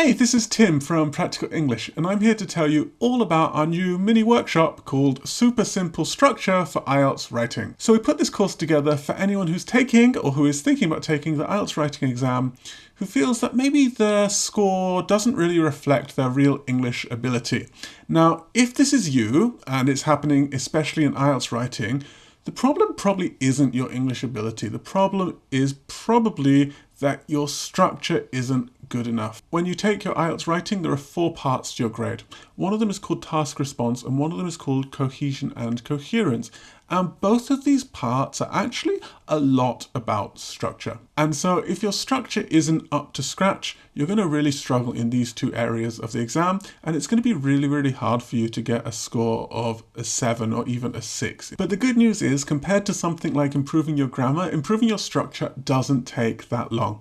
Hey, this is Tim from Practical English, and I'm here to tell you all about our new mini workshop called Super Simple Structure for IELTS Writing. So we put this course together for anyone who's taking or who is thinking about taking the IELTS writing exam, who feels that maybe their score doesn't really reflect their real English ability. Now, if this is you, and it's happening especially in IELTS writing, the problem probably isn't your English ability. The problem is probably that your structure isn't good enough. When you take your IELTS writing, there are 4 parts to your grade. One of them is called task response, and one of them is called cohesion and coherence. And both of these parts are actually a lot about structure. And so if your structure isn't up to scratch, you're going to really struggle in these 2 areas of the exam, and it's going to be really, really hard for you to get a score of a 7 or even a 6. But the good news is, compared to something like improving your grammar, improving your structure doesn't take that long.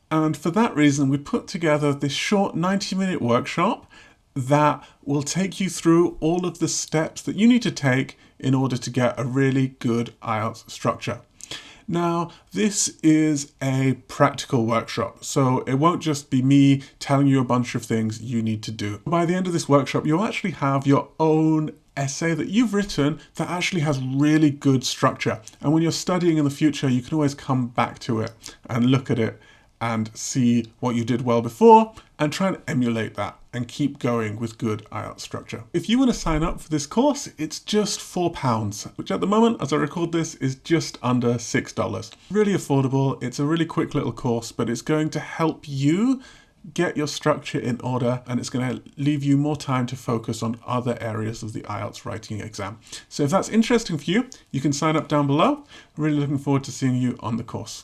And for that reason, we put together this short 90-minute workshop that will take you through all of the steps that you need to take in order to get a really good IELTS structure. Now, this is a practical workshop, so it won't just be me telling you a bunch of things you need to do. By the end of this workshop, you'll actually have your own essay that you've written that actually has really good structure. And when you're studying in the future, you can always come back to it and look at it and see what you did well before and try and emulate that and keep going with good IELTS structure. If you want to sign up for this course, it's just £4, which at the moment, as I record this, is just under $6. Really affordable. It's a really quick little course, but it's going to help you get your structure in order, and it's going to leave you more time to focus on other areas of the IELTS writing exam. So if that's interesting for you, you can sign up down below. Really looking forward to seeing you on the course.